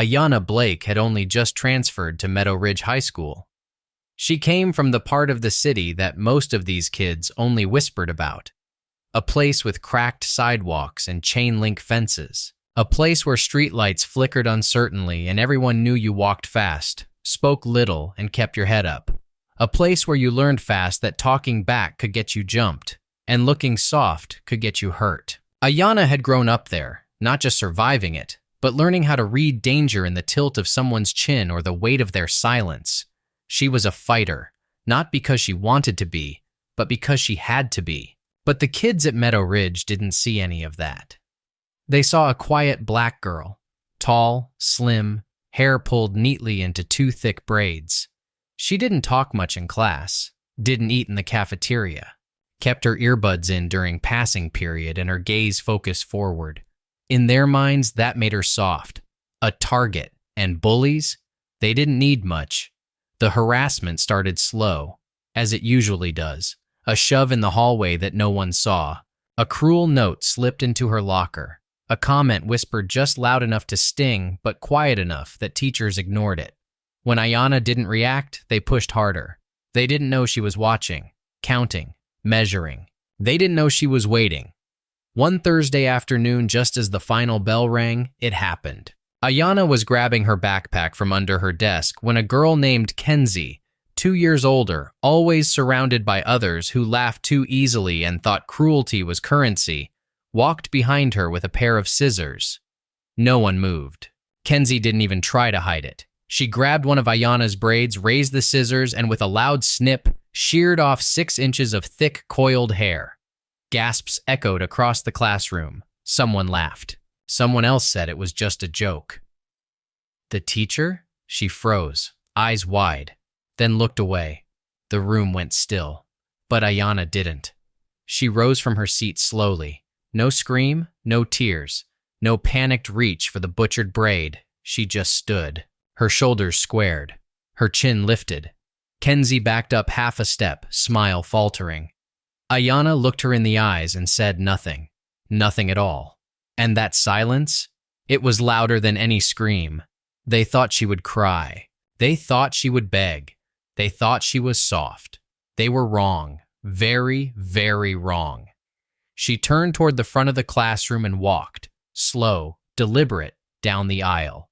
Ayana Blake had only just transferred to Meadow Ridge High School. She came from the part of the city that most of these kids only whispered about. A place with cracked sidewalks and chain-link fences. A place where streetlights flickered uncertainly and everyone knew you walked fast, spoke little, and kept your head up. A place where you learned fast that talking back could get you jumped, and looking soft could get you hurt. Ayana had grown up there, not just surviving it, but learning how to read danger in the tilt of someone's chin or the weight of their silence. She was a fighter, not because she wanted to be, but because she had to be. But the kids at Meadow Ridge didn't see any of that. They saw a quiet black girl, tall, slim, hair pulled neatly into two thick braids. She didn't talk much in class, didn't eat in the cafeteria, kept her earbuds in during passing period and her gaze focused forward. In their minds, that made her soft, a target, and bullies, they didn't need much. The harassment started slow, as it usually does. A shove in the hallway that no one saw. A cruel note slipped into her locker. A comment whispered just loud enough to sting, but quiet enough that teachers ignored it. When Ayana didn't react, they pushed harder. They didn't know she was watching, counting, measuring. They didn't know she was waiting. One Thursday afternoon, just as the final bell rang, it happened. Ayana was grabbing her backpack from under her desk when a girl named Kenzie, 2 years older, always surrounded by others who laughed too easily and thought cruelty was currency, walked behind her with a pair of scissors. No one moved. Kenzie didn't even try to hide it. She grabbed one of Ayana's braids, raised the scissors, and with a loud snip, sheared off 6 inches of thick, coiled hair. Gasps echoed across the classroom. Someone laughed. Someone else said it was just a joke. The teacher? She froze, eyes wide, then looked away. The room went still. But Ayana didn't. She rose from her seat slowly. No scream, no tears, no panicked reach for the butchered braid. She just stood. Her shoulders squared. Her chin lifted. Kenzie backed up half a step, smile faltering. Ayana looked her in the eyes and said nothing. Nothing at all. And that silence? It was louder than any scream. They thought she would cry. They thought she would beg. They thought she was soft. They were wrong. Very, very wrong. She turned toward the front of the classroom and walked, slow, deliberate, down the aisle.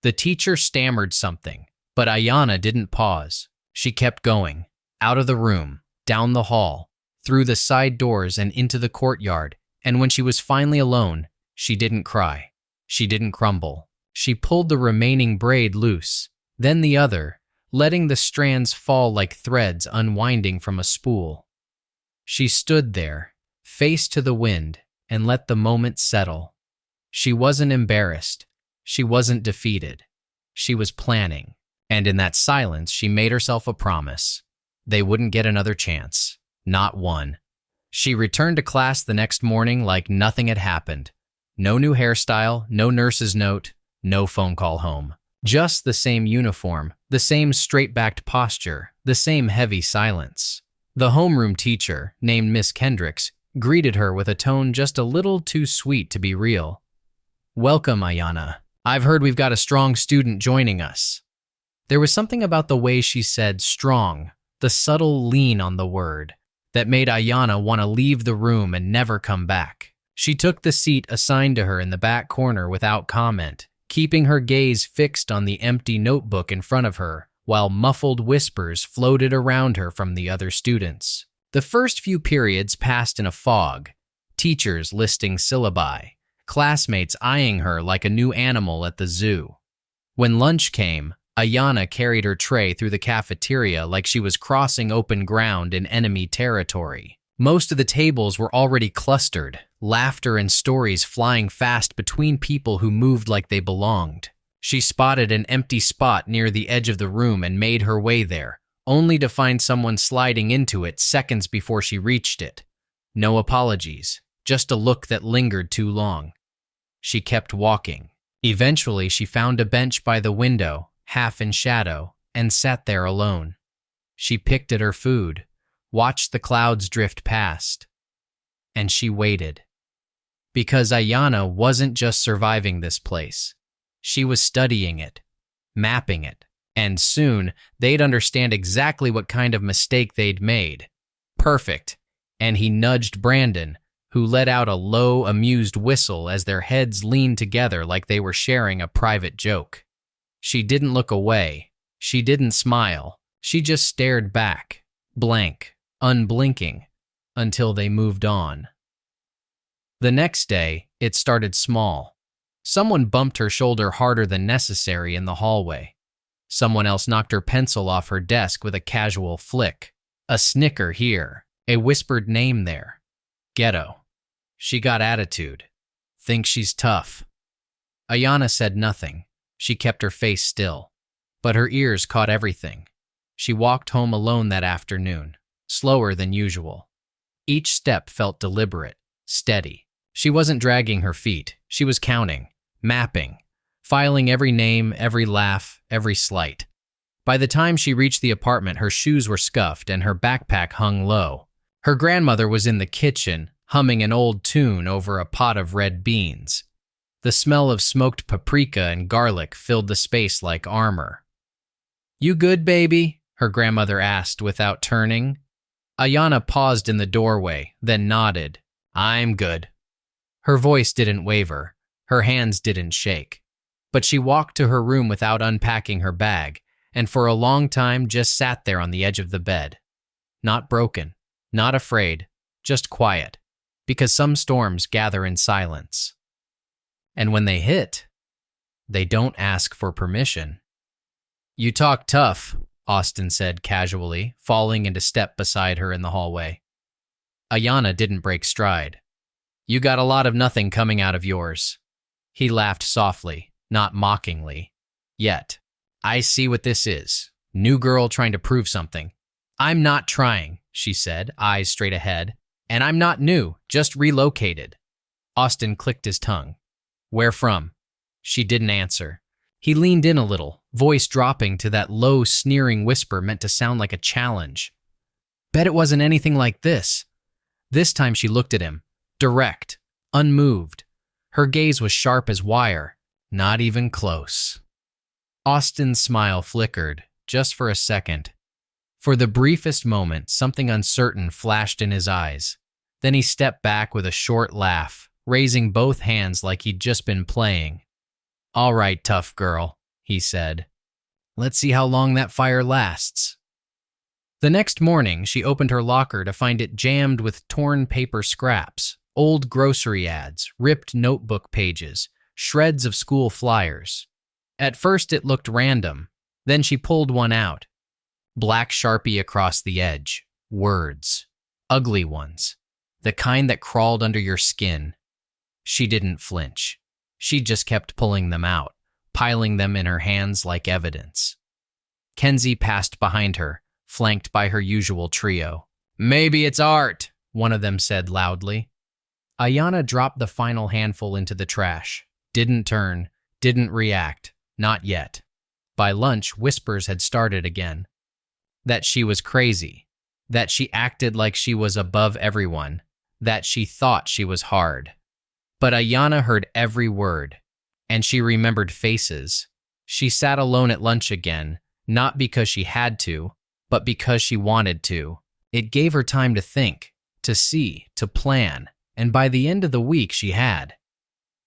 The teacher stammered something, but Ayana didn't pause. She kept going, out of the room, down the hall, through the side doors and into the courtyard, and when she was finally alone, she didn't cry. She didn't crumble. She pulled the remaining braid loose, then the other, letting the strands fall like threads unwinding from a spool. She stood there, face to the wind, and let the moment settle. She wasn't embarrassed. She wasn't defeated. She was planning, and in that silence, she made herself a promise. They wouldn't get another chance. Not one. She returned to class the next morning like nothing had happened. No new hairstyle, no nurse's note, no phone call home. Just the same uniform, the same straight-backed posture, the same heavy silence. The homeroom teacher, named Miss Kendricks, greeted her with a tone just a little too sweet to be real. "Welcome, Ayana. I've heard we've got a strong student joining us." There was something about the way she said strong, the subtle lean on the word, that made Ayana want to leave the room and never come back. She took the seat assigned to her in the back corner without comment, keeping her gaze fixed on the empty notebook in front of her, while muffled whispers floated around her from the other students. The first few periods passed in a fog, teachers listing syllabi, classmates eyeing her like a new animal at the zoo. When lunch came, Ayana carried her tray through the cafeteria like she was crossing open ground in enemy territory. Most of the tables were already clustered, laughter and stories flying fast between people who moved like they belonged. She spotted an empty spot near the edge of the room and made her way there, only to find someone sliding into it seconds before she reached it. No apologies, just a look that lingered too long. She kept walking. Eventually, she found a bench by the window, half in shadow, and sat there alone. She picked at her food, watched the clouds drift past, and she waited. Because Ayana wasn't just surviving this place. She was studying it, mapping it, and soon they'd understand exactly what kind of mistake they'd made. Perfect. And he nudged Brandon, who let out a low, amused whistle as their heads leaned together like they were sharing a private joke. She didn't look away. She didn't smile. She just stared back, blank, unblinking, until they moved on. The next day, it started small. Someone bumped her shoulder harder than necessary in the hallway. Someone else knocked her pencil off her desk with a casual flick. A snicker here, a whispered name there. Ghetto. She got attitude. Thinks she's tough. Ayana said nothing. She kept her face still. But her ears caught everything. She walked home alone that afternoon, slower than usual. Each step felt deliberate, steady. She wasn't dragging her feet. She was counting, mapping, filing every name, every laugh, every slight. By the time she reached the apartment, her shoes were scuffed and her backpack hung low. Her grandmother was in the kitchen, humming an old tune over a pot of red beans. The smell of smoked paprika and garlic filled the space like armor. "You good, baby?" her grandmother asked without turning. Ayana paused in the doorway, then nodded. "I'm good." Her voice didn't waver. Her hands didn't shake. But she walked to her room without unpacking her bag, and for a long time just sat there on the edge of the bed. Not broken, not afraid, just quiet, because some storms gather in silence. And when they hit, they don't ask for permission. "You talk tough," Austin said casually, falling into step beside her in the hallway. Ayana didn't break stride. "You got a lot of nothing coming out of yours." He laughed softly, not mockingly. "Yet. I see what this is. New girl trying to prove something." "I'm not trying," she said, eyes straight ahead. "And I'm not new, just relocated." Austin clicked his tongue. "Where from?" She didn't answer. He leaned in a little, voice dropping to that low, sneering whisper meant to sound like a challenge. "Bet it wasn't anything like this." This time she looked at him, direct, unmoved. Her gaze was sharp as wire, not even close. Austin's smile flickered, just for a second. For the briefest moment, something uncertain flashed in his eyes. Then he stepped back with a short laugh, raising both hands like he'd just been playing. "All right, tough girl," he said. "Let's see how long that fire lasts." The next morning, she opened her locker to find it jammed with torn paper scraps, old grocery ads, ripped notebook pages, shreds of school flyers. At first it looked random. Then she pulled one out. Black Sharpie across the edge. Words. Ugly ones. The kind that crawled under your skin. She didn't flinch. She just kept pulling them out, piling them in her hands like evidence. Kenzie passed behind her, flanked by her usual trio. "Maybe it's art," one of them said loudly. Ayana dropped the final handful into the trash. Didn't turn, didn't react. Not yet. By lunch, whispers had started again. That she was crazy. That she acted like she was above everyone. That she thought she was hard. But Ayana heard every word, and she remembered faces. She sat alone at lunch again, not because she had to, but because she wanted to. It gave her time to think, to see, to plan, and by the end of the week she had.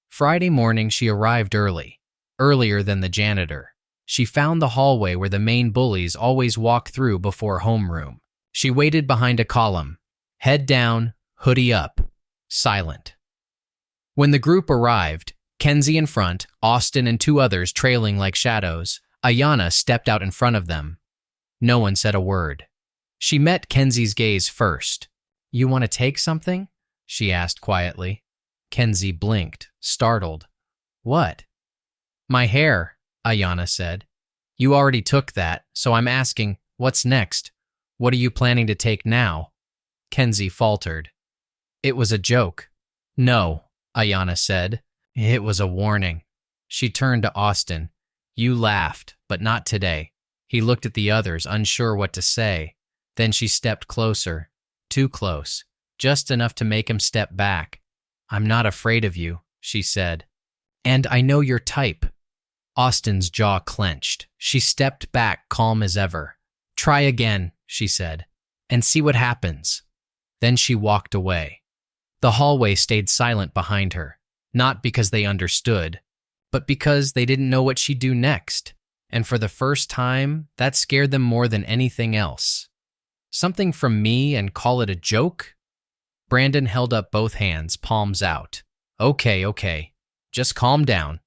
Friday morning she arrived early, earlier than the janitor. She found the hallway where the main bullies always walk through before homeroom. She waited behind a column, head down, hoodie up, silent. When the group arrived, Kenzie in front, Austin and two others trailing like shadows, Ayana stepped out in front of them. No one said a word. She met Kenzie's gaze first. "You want to take something?" she asked quietly. Kenzie blinked, startled. "What?" "My hair," Ayana said. "You already took that, so I'm asking, what's next? What are you planning to take now?" Kenzie faltered. "It was a joke." "No," Ayana said. "It was a warning." She turned to Austin. "You laughed, but not today." He looked at the others, unsure what to say. Then she stepped closer. Too close. Just enough to make him step back. "I'm not afraid of you," she said. "And I know your type." Austin's jaw clenched. She stepped back, calm as ever. "Try again," she said, "and see what happens." Then she walked away. The hallway stayed silent behind her, not because they understood, but because they didn't know what she'd do next. And for the first time, that scared them more than anything else. "Something from me and call it a joke?" Brandon held up both hands, palms out. Okay, just calm down."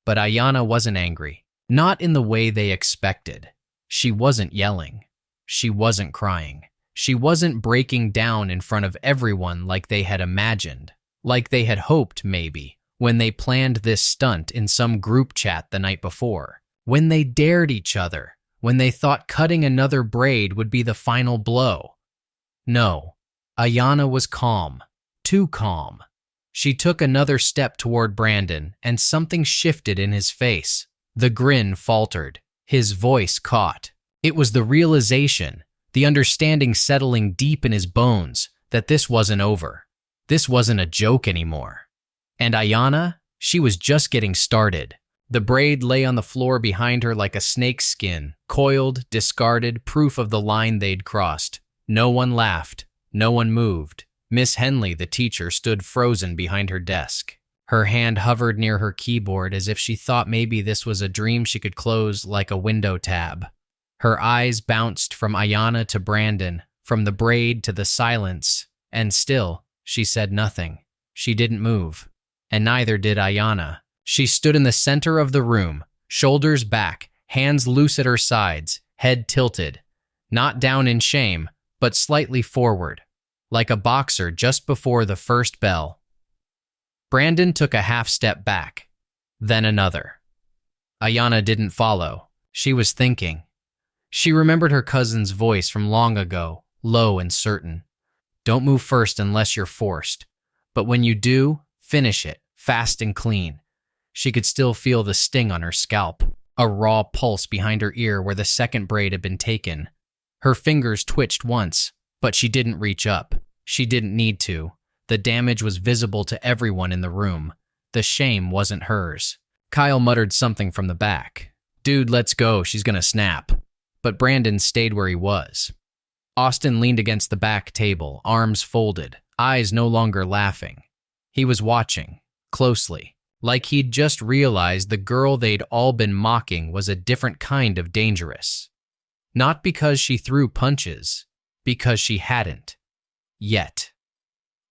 But Ayana wasn't angry. Not in the way they expected. She wasn't yelling. She wasn't crying. She wasn't breaking down in front of everyone like they had imagined, like they had hoped maybe, when they planned this stunt in some group chat the night before, when they dared each other, when they thought cutting another braid would be the final blow. No, Ayana was calm, too calm. She took another step toward Brandon, and something shifted in his face. The grin faltered. His voice caught. It was the realization, the understanding settling deep in his bones, that this wasn't over. This wasn't a joke anymore. And Ayana, she was just getting started. The braid lay on the floor behind her like a snake's skin, coiled, discarded, proof of the line they'd crossed. No one laughed. No one moved. Miss Henley, the teacher, stood frozen behind her desk. Her hand hovered near her keyboard as if she thought maybe this was a dream she could close like a window tab. Her eyes bounced from Ayana to Brandon, from the braid to the silence, and still, she said nothing. She didn't move. And neither did Ayana. She stood in the center of the room, shoulders back, hands loose at her sides, head tilted. Not down in shame, but slightly forward, like a boxer just before the first bell. Brandon took a half step back, then another. Ayana didn't follow. She was thinking. She remembered her cousin's voice from long ago, low and certain. "Don't move first unless you're forced. But when you do, finish it, fast and clean." She could still feel the sting on her scalp, a raw pulse behind her ear where the second braid had been taken. Her fingers twitched once, but she didn't reach up. She didn't need to. The damage was visible to everyone in the room. The shame wasn't hers. Kyle muttered something from the back. "Dude, let's go, she's gonna snap." But Brandon stayed where he was. Austin leaned against the back table, arms folded, eyes no longer laughing. He was watching, closely, like he'd just realized the girl they'd all been mocking was a different kind of dangerous. Not because she threw punches, because she hadn't. Yet.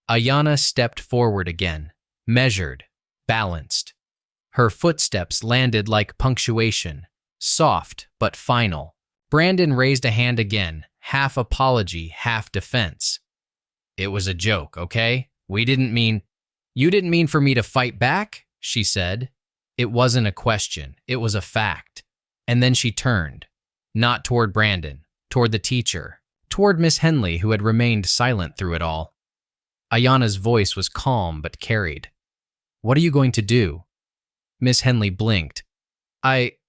Ayana stepped forward again, measured, balanced. Her footsteps landed like punctuation, soft but final. Brandon raised a hand again, half apology, half defense. "It was a joke, okay? We didn't mean—" "You didn't mean for me to fight back?" she said. It wasn't a question, it was a fact. And then she turned, not toward Brandon, toward the teacher, toward Miss Henley, who had remained silent through it all. Ayana's voice was calm but carried. "What are you going to do?" Miss Henley blinked.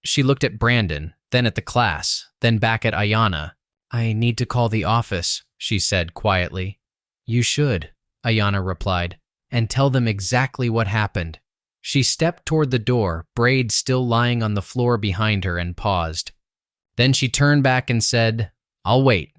She looked at Brandon, then at the class, then back at Ayana. "I need to call the office," she said quietly. "You should," Ayana replied, "and tell them exactly what happened." She stepped toward the door, braid still lying on the floor behind her, and paused. Then she turned back and said, "I'll wait."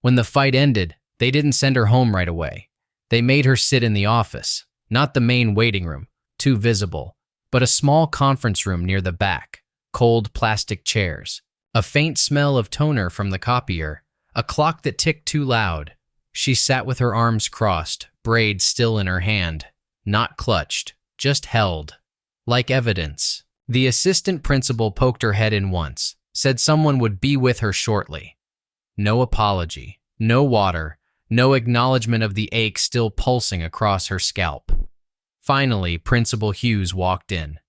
When the fight ended, they didn't send her home right away. They made her sit in the office, not the main waiting room, too visible, but a small conference room near the back, cold plastic chairs, a faint smell of toner from the copier, a clock that ticked too loud. She sat with her arms crossed, braid still in her hand, not clutched, just held, like evidence. The assistant principal poked her head in once, said someone would be with her shortly. No apology, no water, no acknowledgement of the ache still pulsing across her scalp. Finally, Principal Hughes walked in.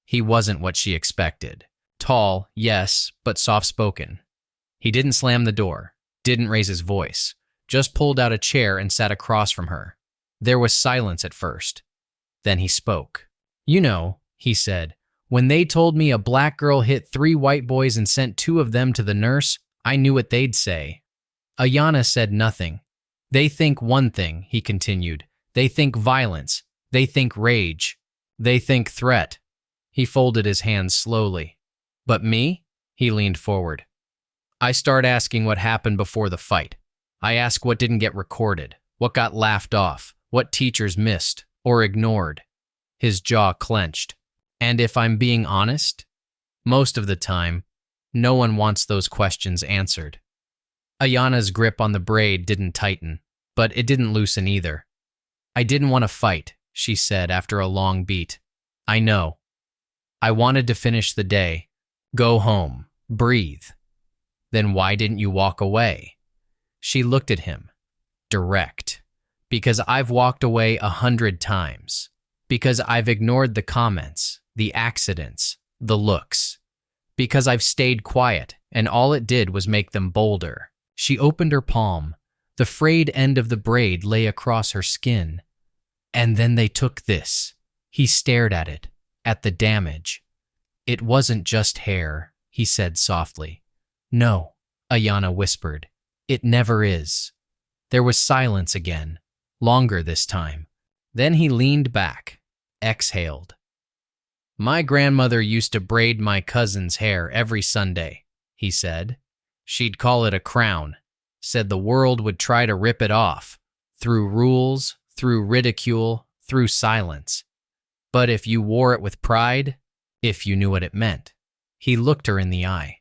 He wasn't what she expected. Tall, yes, but soft-spoken. He didn't slam the door, didn't raise his voice, just pulled out a chair and sat across from her. There was silence at first. Then he spoke. "You know," he said, "when they told me a black girl hit 3 white boys and sent 2 of them to the nurse, I knew what they'd say." Ayana said nothing. "They think one thing," he continued. "They think violence. They think rage. They think threat. He folded his hands slowly. But me? He leaned forward. I start asking what happened before the fight. I ask what didn't get recorded, what got laughed off, what teachers missed or ignored. His jaw clenched. And if I'm being honest, most of the time, no one wants those questions answered. Ayana's grip on the braid didn't tighten, but it didn't loosen either. I didn't want to fight, she said after a long beat. I know. I wanted to finish the day, go home, breathe. Then why didn't you walk away? She looked at him, direct. Because I've walked away 100 times. Because I've ignored the comments, the accidents, the looks. Because I've stayed quiet, and all it did was make them bolder. She opened her palm. The frayed end of the braid lay across her skin. And then they took this. He stared at it, at the damage. It wasn't just hair, he said softly. No, Ayana whispered. It never is. There was silence again, longer this time. Then he leaned back, exhaled. My grandmother used to braid my cousin's hair every Sunday, he said. She'd call it a crown, said the world would try to rip it off, through rules, through ridicule, through silence. But if you wore it with pride, if you knew what it meant, he looked her in the eye.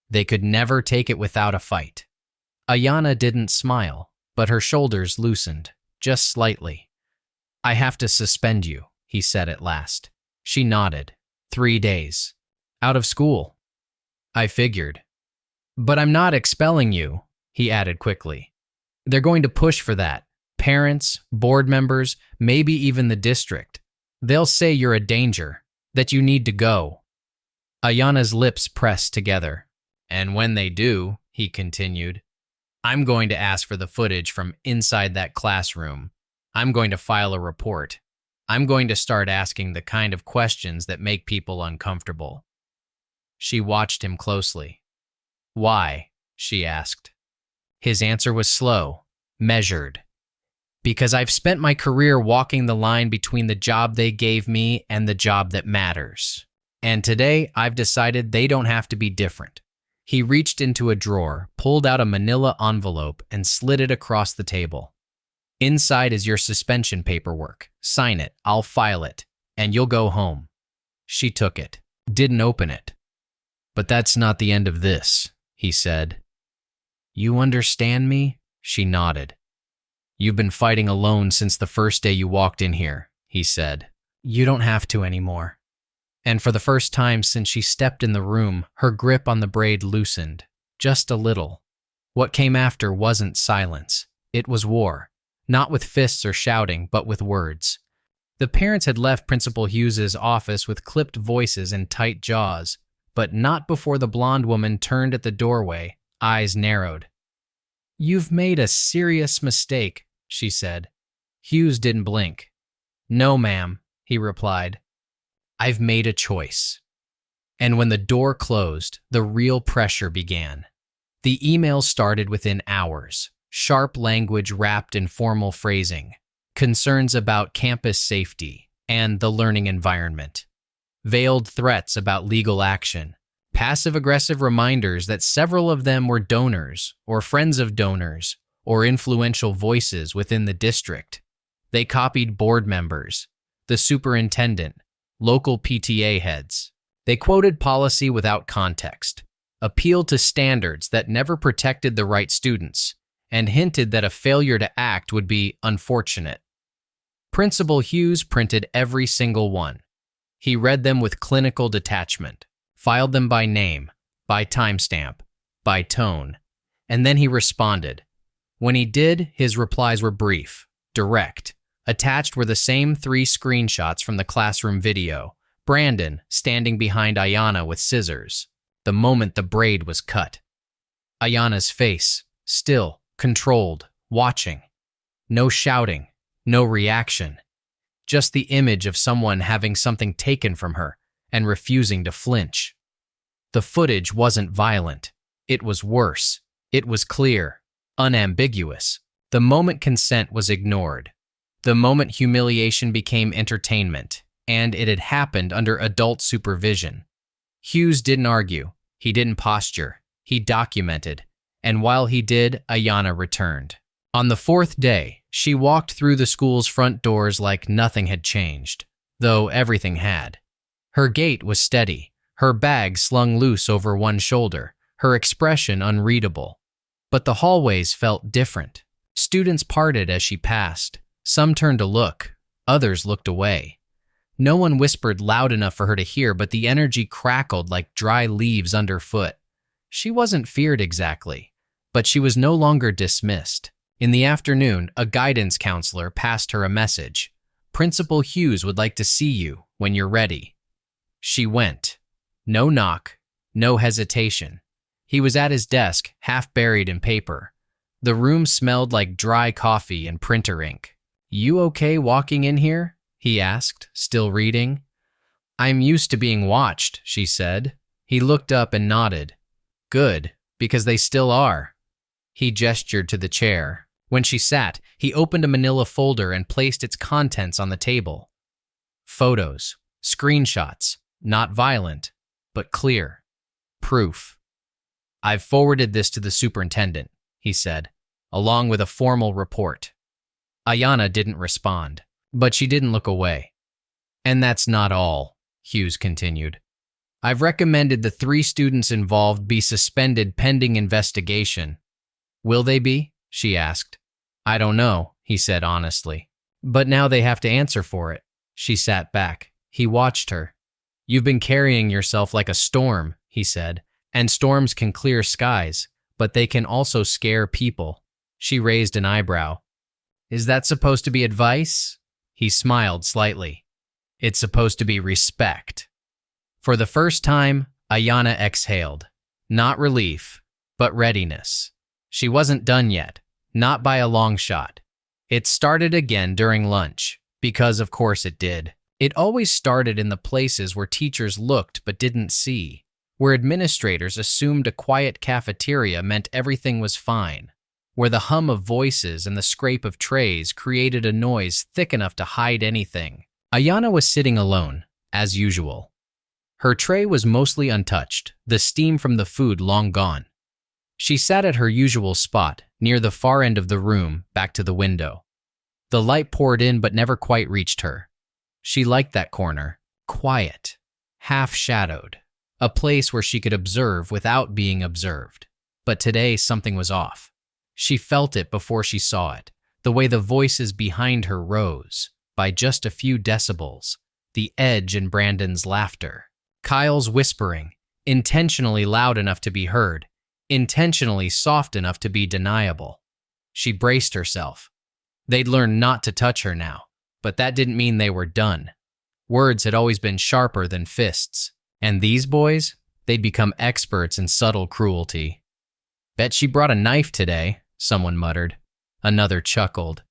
They could never take it without a fight. Ayana didn't smile, but her shoulders loosened, just slightly. I have to suspend you, he said at last. She nodded. 3 days. Out of school. I figured. But I'm not expelling you, he added quickly. They're going to push for that. Parents, board members, maybe even the district. They'll say you're a danger, that you need to go. Ayana's lips pressed together. And when they do, he continued, I'm going to ask for the footage from inside that classroom. I'm going to file a report. I'm going to start asking the kind of questions that make people uncomfortable. She watched him closely. Why? She asked. His answer was slow, measured. Because I've spent my career walking the line between the job they gave me and the job that matters. And today, I've decided they don't have to be different. He reached into a drawer, pulled out a manila envelope, and slid it across the table. Inside is your suspension paperwork. Sign it, I'll file it, and you'll go home. She took it, didn't open it. But that's not the end of this, he said. You understand me? She nodded. You've been fighting alone since the first day you walked in here, he said. You don't have to anymore. And for the first time since she stepped in the room, her grip on the braid loosened, just a little. What came after wasn't silence. It was war, not with fists or shouting, but with words. The parents had left Principal Hughes's office with clipped voices and tight jaws, but not before the blonde woman turned at the doorway, eyes narrowed. You've made a serious mistake, she said. Hughes didn't blink. No, ma'am, he replied. I've made a choice. And when the door closed, the real pressure began. The email started within hours, sharp language wrapped in formal phrasing, concerns about campus safety and the learning environment, veiled threats about legal action, passive-aggressive reminders that several of them were donors or friends of donors or influential voices within the district. They copied board members, the superintendent, local PTA heads. They quoted policy without context, appealed to standards that never protected the right students, and hinted that a failure to act would be unfortunate. Principal Hughes printed every single one. He read them with clinical detachment, filed them by name, by timestamp, by tone, and then he responded. When he did, his replies were brief, direct. Attached were the same 3 screenshots from the classroom video. Brandon standing behind Ayana with scissors, the moment the braid was cut. Ayana's face, still, controlled, watching. No shouting, no reaction. Just the image of someone having something taken from her and refusing to flinch. The footage wasn't violent. It was worse. It was clear, unambiguous. The moment consent was ignored. The moment humiliation became entertainment, and it had happened under adult supervision. Hughes didn't argue. He didn't posture. He documented. And while he did, Ayana returned. On the fourth day, she walked through the school's front doors like nothing had changed, though everything had. Her gait was steady, her bag slung loose over one shoulder, her expression unreadable. But the hallways felt different. Students parted as she passed. Some turned to look, others looked away. No one whispered loud enough for her to hear, but the energy crackled like dry leaves underfoot. She wasn't feared exactly, but she was no longer dismissed. In the afternoon, a guidance counselor passed her a message. Principal Hughes would like to see you when you're ready. She went. No knock, no hesitation. He was at his desk, half buried in paper. The room smelled like dry coffee and printer ink. "You okay walking in here?" he asked, still reading. "I'm used to being watched," she said. He looked up and nodded. "Good, because they still are." He gestured to the chair. When she sat, he opened a manila folder and placed its contents on the table. Photos, screenshots, not violent, but clear. Proof. "I've forwarded this to the superintendent," he said, along with a formal report. Ayana didn't respond, but she didn't look away. "And that's not all," Hughes continued. "I've recommended the 3 students involved be suspended pending investigation." "Will they be?" she asked. "I don't know," he said honestly. "But now they have to answer for it." She sat back. He watched her. "You've been carrying yourself like a storm," he said, "and storms can clear skies, but they can also scare people." She raised an eyebrow. "Is that supposed to be advice?" He smiled slightly. "It's supposed to be respect." For the first time, Ayana exhaled. Not relief, but readiness. She wasn't done yet, not by a long shot. It started again during lunch, because of course it did. It always started in the places where teachers looked but didn't see, where administrators assumed a quiet cafeteria meant everything was fine, where the hum of voices and the scrape of trays created a noise thick enough to hide anything. Ayana was sitting alone, as usual. Her tray was mostly untouched, the steam from the food long gone. She sat at her usual spot, near the far end of the room, back to the window. The light poured in but never quite reached her. She liked that corner, quiet, half-shadowed, a place where she could observe without being observed. But today something was off. She felt it before she saw it, the way the voices behind her rose, by just a few decibels, the edge in Brandon's laughter, Kyle's whispering, intentionally loud enough to be heard, intentionally soft enough to be deniable. She braced herself. They'd learned not to touch her now, but that didn't mean they were done. Words had always been sharper than fists, and these boys, they'd become experts in subtle cruelty. "Bet she brought a knife today," someone muttered. Another chuckled.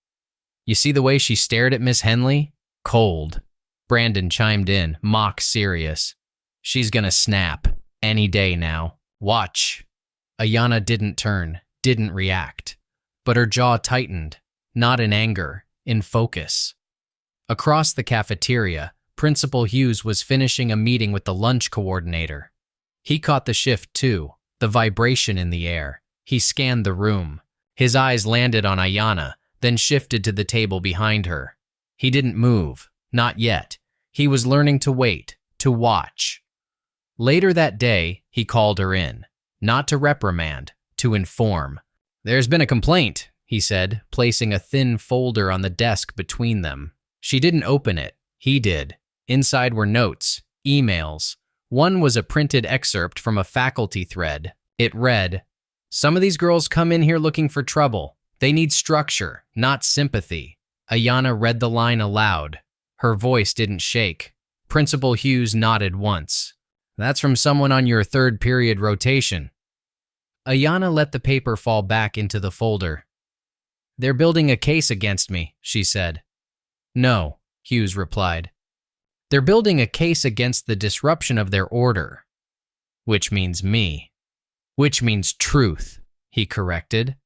"You see the way she stared at Miss Henley? Cold." Brandon chimed in, mock serious. "She's gonna snap, any day now. Watch." Ayana didn't turn, didn't react, but her jaw tightened, not in anger, in focus. Across the cafeteria, Principal Hughes was finishing a meeting with the lunch coordinator. He caught the shift too, the vibration in the air. He scanned the room. His eyes landed on Ayana, then shifted to the table behind her. He didn't move, not yet. He was learning to wait, to watch. Later that day, he called her in, not to reprimand, to inform. "There's been a complaint," he said, placing a thin folder on the desk between them. She didn't open it. He did. Inside were notes, emails. One was a printed excerpt from a faculty thread. It read, "Some of these girls come in here looking for trouble. They need structure, not sympathy." Ayana read the line aloud. Her voice didn't shake. Principal Hughes nodded once. "That's from someone on your third period rotation." Ayana let the paper fall back into the folder. "They're building a case against me," she said. "No," Hughes replied. "They're building a case against the disruption of their order." "Which means me." "Which means truth," he corrected.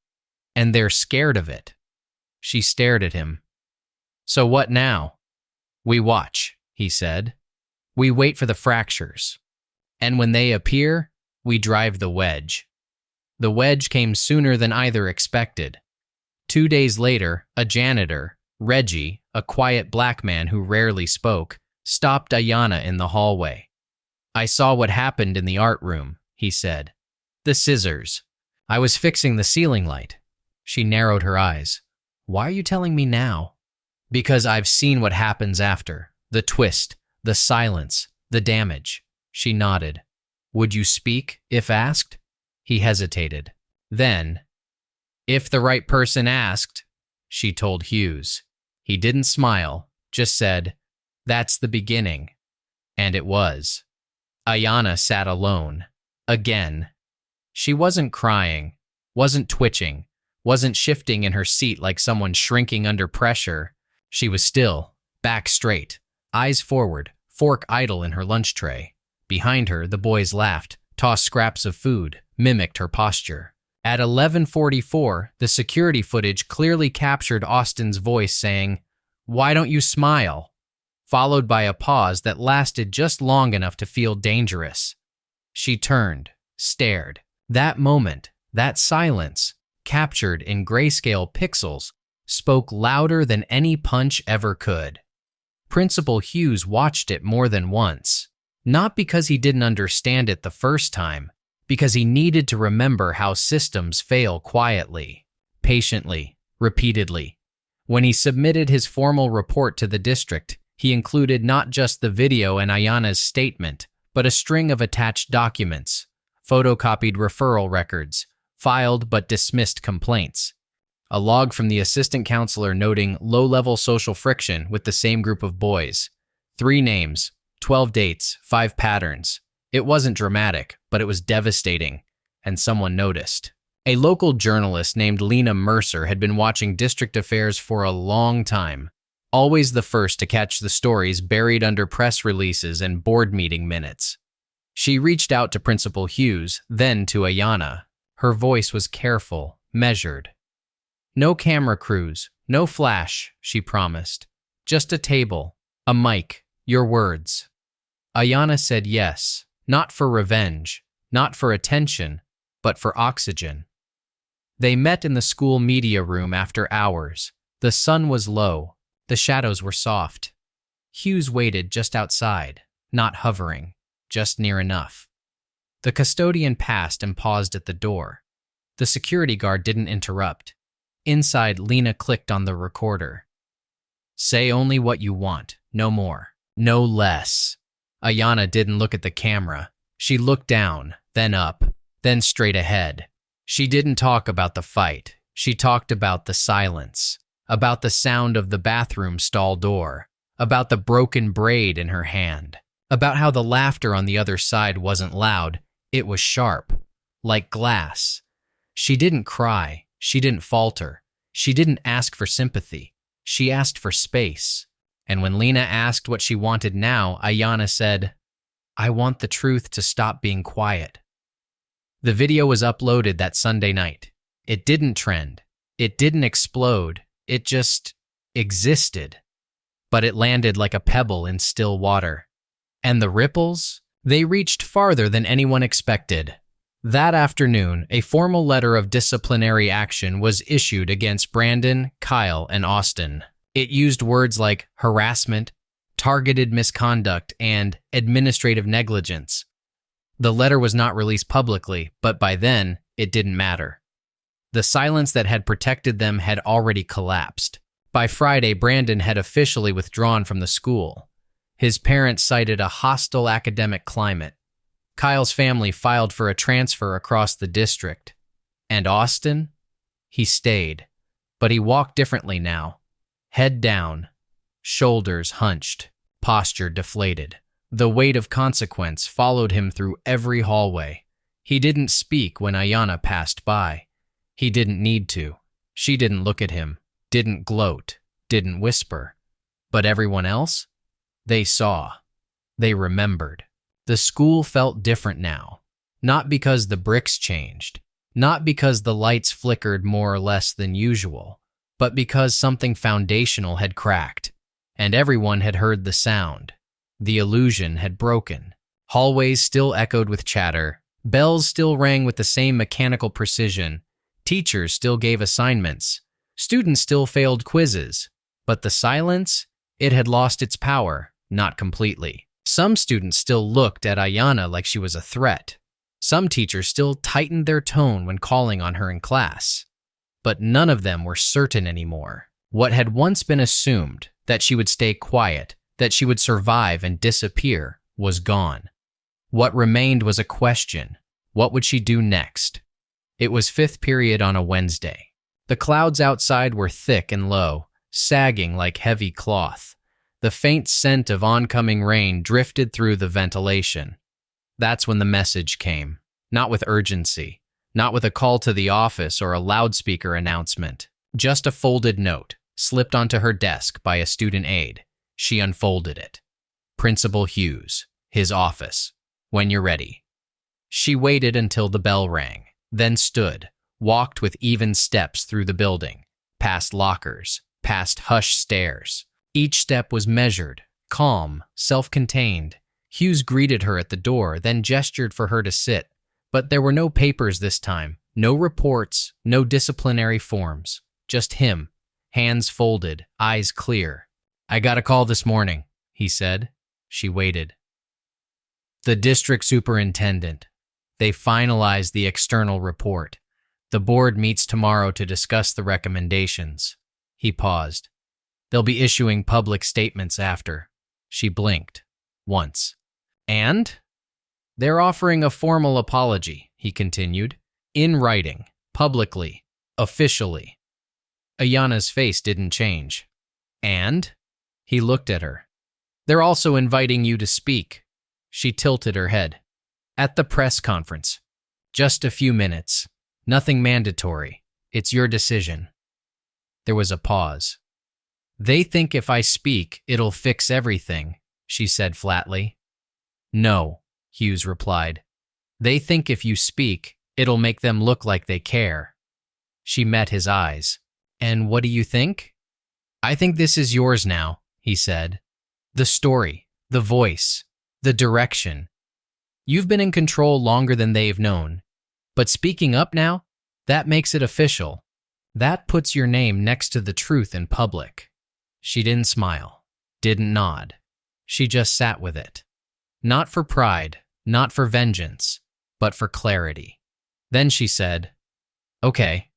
"And they're scared of it." She stared at him. "So what now?" "We watch," he said. We wait for the fractures. And when they appear, we drive the wedge. The wedge came sooner than either expected. 2 days later, a janitor, Reggie, a quiet black man who rarely spoke, stopped Ayana in the hallway. I saw what happened in the art room, he said. The scissors. I was fixing the ceiling light. She narrowed her eyes. Why are you telling me now? Because I've seen what happens after. The twist, the silence, the damage. She nodded. Would you speak if asked? He hesitated. Then, if the right person asked, she told Hughes. He didn't smile, just said, that's the beginning. And it was. Ayana sat alone. Again. She wasn't crying, wasn't twitching, wasn't shifting in her seat like someone shrinking under pressure. She was still, back straight, eyes forward, fork idle in her lunch tray. Behind her, the boys laughed, tossed scraps of food, mimicked her posture. At 11:44, the security footage clearly captured Austin's voice saying, "Why don't you smile?" followed by a pause that lasted just long enough to feel dangerous. She turned, stared. That moment, that silence, captured in grayscale pixels, spoke louder than any punch ever could. Principal Hughes watched it more than once, not because he didn't understand it the first time, because he needed to remember how systems fail quietly, patiently, repeatedly. When he submitted his formal report to the district, he included not just the video and Ayana's statement, but a string of attached documents, photocopied referral records, filed but dismissed complaints, a log from the assistant counselor noting low-level social friction with the same group of boys, 3 names, 12 dates, 5 patterns. It wasn't dramatic, but it was devastating, and someone noticed. A local journalist named Lena Mercer had been watching district affairs for a long time, always the first to catch the stories buried under press releases and board meeting minutes. She reached out to Principal Hughes, then to Ayana. Her voice was careful, measured. No camera crews, no flash, she promised. Just a table, a mic, your words. Ayana said yes, not for revenge, not for attention, but for oxygen. They met in the school media room after hours. The sun was low, the shadows were soft. Hughes waited just outside, not hovering, just near enough. The custodian passed and paused at the door. The security guard didn't interrupt. Inside, Lena clicked on the recorder. Say only what you want, no more, no less. Ayana didn't look at the camera. She looked down, then up, then straight ahead. She didn't talk about the fight. She talked about the silence, about the sound of the bathroom stall door, about the broken braid in her hand, about how the laughter on the other side wasn't loud, it was sharp, like glass. She didn't cry, she didn't falter, she didn't ask for sympathy, she asked for space. And when Lena asked what she wanted now, Ayana said, I want the truth to stop being quiet. The video was uploaded that Sunday night. It didn't trend, it didn't explode, it just existed. But it landed like a pebble in still water. And the ripples? They reached farther than anyone expected. That afternoon, a formal letter of disciplinary action was issued against Brandon, Kyle, and Austin. It used words like harassment, targeted misconduct, and administrative negligence. The letter was not released publicly, but by then, it didn't matter. The silence that had protected them had already collapsed. By Friday, Brandon had officially withdrawn from the school. His parents cited a hostile academic climate. Kyle's family filed for a transfer across the district. And Austin? He stayed, but he walked differently now. Head down, shoulders hunched, posture deflated. The weight of consequence followed him through every hallway. He didn't speak when Ayana passed by. He didn't need to. She didn't look at him, didn't gloat, didn't whisper. But everyone else? They saw. They remembered. The school felt different now. Not because the bricks changed. Not because the lights flickered more or less than usual. But because something foundational had cracked. And everyone had heard the sound. The illusion had broken. Hallways still echoed with chatter. Bells still rang with the same mechanical precision. Teachers still gave assignments. Students still failed quizzes. But the silence? It had lost its power, not completely. Some students still looked at Ayana like she was a threat. Some teachers still tightened their tone when calling on her in class. But none of them were certain anymore. What had once been assumed, that she would stay quiet, that she would survive and disappear, was gone. What remained was a question. What would she do next? It was fifth period on a Wednesday. The clouds outside were thick and low, sagging like heavy cloth. The faint scent of oncoming rain drifted through the ventilation. That's when the message came, not with urgency, not with a call to the office or a loudspeaker announcement, just a folded note, slipped onto her desk by a student aide. She unfolded it. Principal Hughes, his office. When you're ready. She waited until the bell rang, then stood, walked with even steps through the building, past lockers, past hushed stairs. Each step was measured, calm, self-contained. Hughes greeted her at the door, then gestured for her to sit. But there were no papers this time, no reports, no disciplinary forms. Just him, hands folded, eyes clear. I got a call this morning, he said. She waited. The district superintendent. They finalized the external report. The board meets tomorrow to discuss the recommendations. He paused. They'll be issuing public statements after. She blinked. Once. And? They're offering a formal apology, he continued. In writing. Publicly. Officially. Ayana's face didn't change. And? He looked at her. They're also inviting you to speak. She tilted her head. At the press conference. Just a few minutes. Nothing mandatory. It's your decision. There was a pause. They think if I speak, it'll fix everything, she said flatly. No, Hughes replied. They think if you speak, it'll make them look like they care. She met his eyes. And what do you think? I think this is yours now, he said. The story, the voice, the direction. You've been in control longer than they've known. But speaking up now, that makes it official. That puts your name next to the truth in public. She didn't smile, didn't nod. She just sat with it. Not for pride, not for vengeance, but for clarity. Then she said, Okay.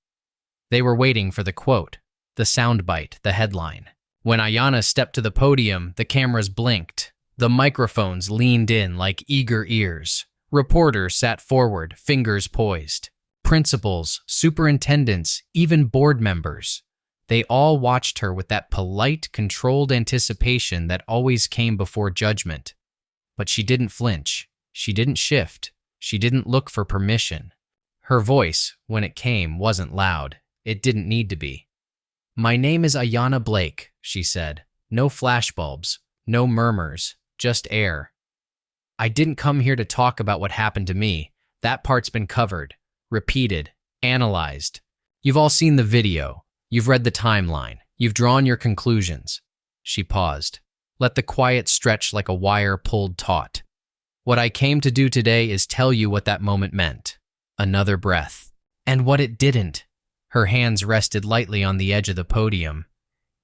They were waiting for the quote, the soundbite, the headline. When Ayana stepped to the podium, the cameras blinked. The microphones leaned in like eager ears. Reporters sat forward, fingers poised. Principals, superintendents, even board members. They all watched her with that polite, controlled anticipation that always came before judgment. But she didn't flinch. She didn't shift. She didn't look for permission. Her voice, when it came, wasn't loud. It didn't need to be. My name is Ayana Blake, she said. No flashbulbs, no murmurs, just air. I didn't come here to talk about what happened to me. That part's been covered, repeated, analyzed. You've all seen the video. You've read the timeline. You've drawn your conclusions. She paused. Let the quiet stretch like a wire pulled taut. What I came to do today is tell you what that moment meant. Another breath. And what it didn't. Her hands rested lightly on the edge of the podium.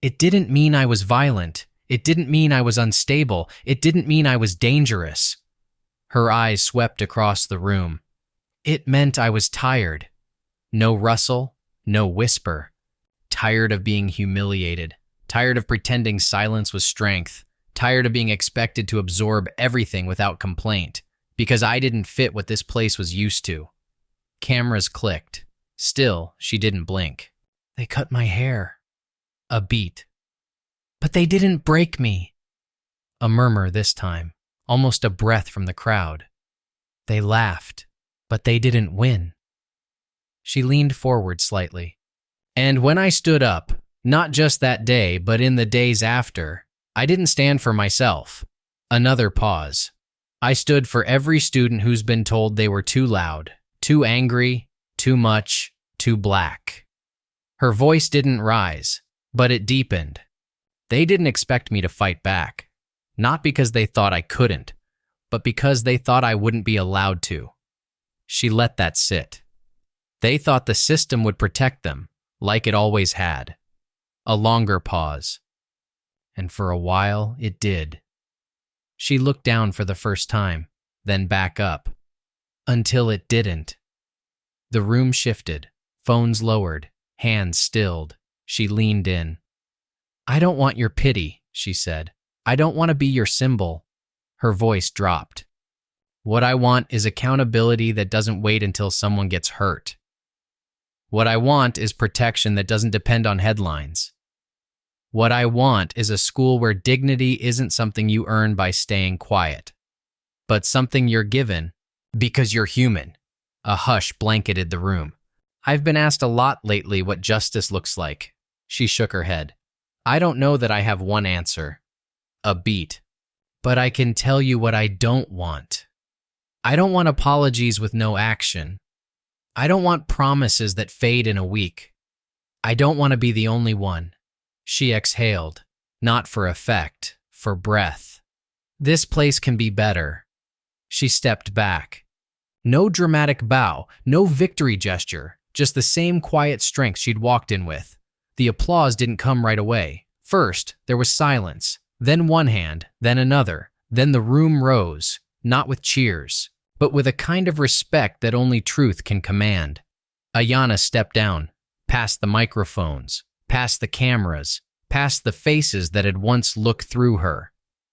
It didn't mean I was violent. It didn't mean I was unstable. It didn't mean I was dangerous. Her eyes swept across the room. It meant I was tired. No rustle, no whisper. Tired of being humiliated. Tired of pretending silence was strength. Tired of being expected to absorb everything without complaint. Because I didn't fit what this place was used to. Cameras clicked. Still, she didn't blink. They cut my hair. A beat. But they didn't break me. A murmur this time, almost a breath from the crowd. They laughed, but they didn't win. She leaned forward slightly. And when I stood up, not just that day, but in the days after, I didn't stand for myself. Another pause. I stood for every student who's been told they were too loud, too angry, too much, too black. Her voice didn't rise, but it deepened. They didn't expect me to fight back. Not because they thought I couldn't, but because they thought I wouldn't be allowed to. She let that sit. They thought the system would protect them, like it always had. A longer pause. And for a while, it did. She looked down for the first time, then back up. Until it didn't. The room shifted, phones lowered, hands stilled. She leaned in. I don't want your pity, she said. I don't want to be your symbol. Her voice dropped. What I want is accountability that doesn't wait until someone gets hurt. What I want is protection that doesn't depend on headlines. What I want is a school where dignity isn't something you earn by staying quiet, but something you're given because you're human. A hush blanketed the room. I've been asked a lot lately what justice looks like. She shook her head. I don't know that I have one answer. A beat. But I can tell you what I don't want. I don't want apologies with no action. I don't want promises that fade in a week. I don't want to be the only one. She exhaled, not for effect, for breath. This place can be better. She stepped back. No dramatic bow, no victory gesture, just the same quiet strength she'd walked in with. The applause didn't come right away. First, there was silence, then one hand, then another, then the room rose, not with cheers, but with a kind of respect that only truth can command. Ayana stepped down, past the microphones, past the cameras, past the faces that had once looked through her.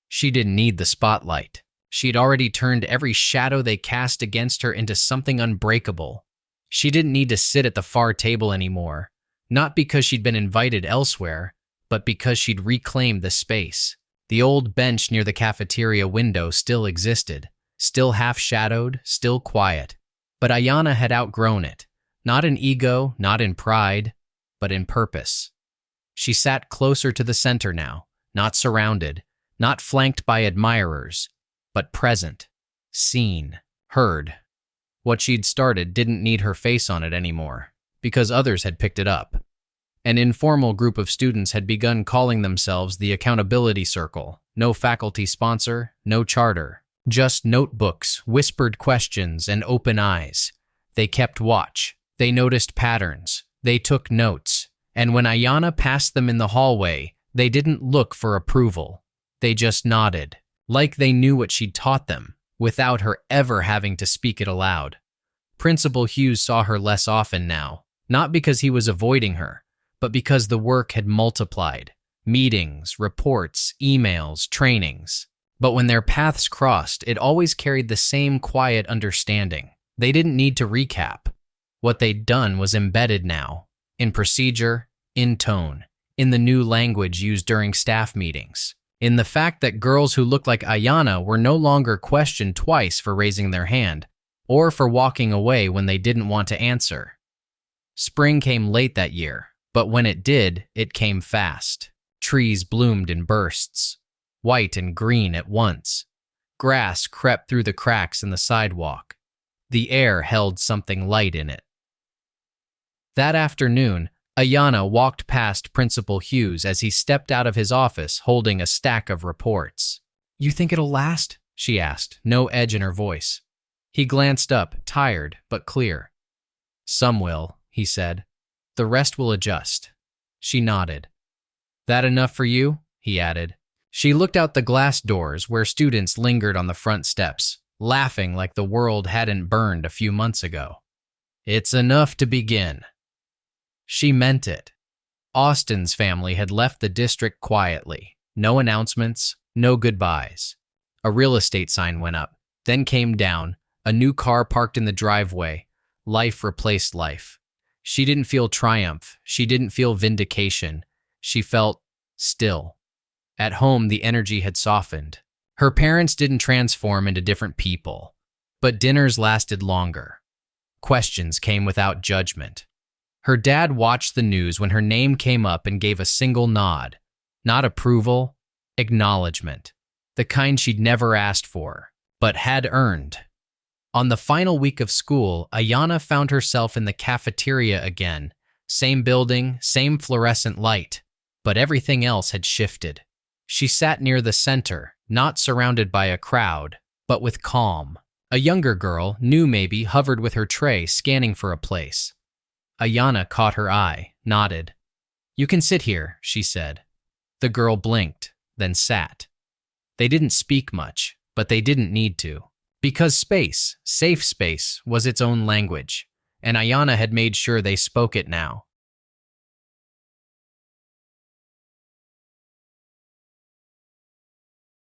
She didn't need the spotlight. She'd already turned every shadow they cast against her into something unbreakable. She didn't need to sit at the far table anymore, not because she'd been invited elsewhere, but because she'd reclaimed the space. The old bench near the cafeteria window still existed, still half-shadowed, still quiet. But Ayana had outgrown it, not in ego, not in pride, but in purpose. She sat closer to the center now, not surrounded, not flanked by admirers, but present, seen, heard. What she'd started didn't need her face on it anymore, because others had picked it up. An informal group of students had begun calling themselves the Accountability Circle. No faculty sponsor, no charter, just notebooks, whispered questions, and open eyes. They kept watch. They noticed patterns. They took notes. And when Ayana passed them in the hallway, they didn't look for approval. They just nodded, like they knew what she'd taught them, without her ever having to speak it aloud. Principal Hughes saw her less often now, not because he was avoiding her, but because the work had multiplied. Meetings, reports, emails, trainings. But when their paths crossed, it always carried the same quiet understanding. They didn't need to recap. What they'd done was embedded now, in procedure, in tone, in the new language used during staff meetings, in the fact that girls who looked like Ayana were no longer questioned twice for raising their hand, or for walking away when they didn't want to answer. Spring came late that year, but when it did, it came fast. Trees bloomed in bursts, white and green at once. Grass crept through the cracks in the sidewalk. The air held something light in it. That afternoon, Ayana walked past Principal Hughes as he stepped out of his office holding a stack of reports. "You think it'll last?" she asked, no edge in her voice. He glanced up, tired but clear. "Some will," he said. "The rest will adjust." She nodded. "That enough for you?" he added. She looked out the glass doors where students lingered on the front steps, laughing like the world hadn't burned a few months ago. "It's enough to begin." She meant it. Austin's family had left the district quietly. No announcements, no goodbyes. A real estate sign went up, then came down, a new car parked in the driveway. Life replaced life. She didn't feel triumph. She didn't feel vindication. She felt still. At home, the energy had softened. Her parents didn't transform into different people, but dinners lasted longer. Questions came without judgment. Her dad watched the news when her name came up and gave a single nod. Not approval, acknowledgement. The kind she'd never asked for, but had earned. On the final week of school, Ayana found herself in the cafeteria again. Same building, same fluorescent light, but everything else had shifted. She sat near the center, not surrounded by a crowd, but with calm. A younger girl, new maybe, hovered with her tray, scanning for a place. Ayana caught her eye, nodded. "You can sit here," she said. The girl blinked, then sat. They didn't speak much, but they didn't need to. Because space, safe space, was its own language, and Ayana had made sure they spoke it now.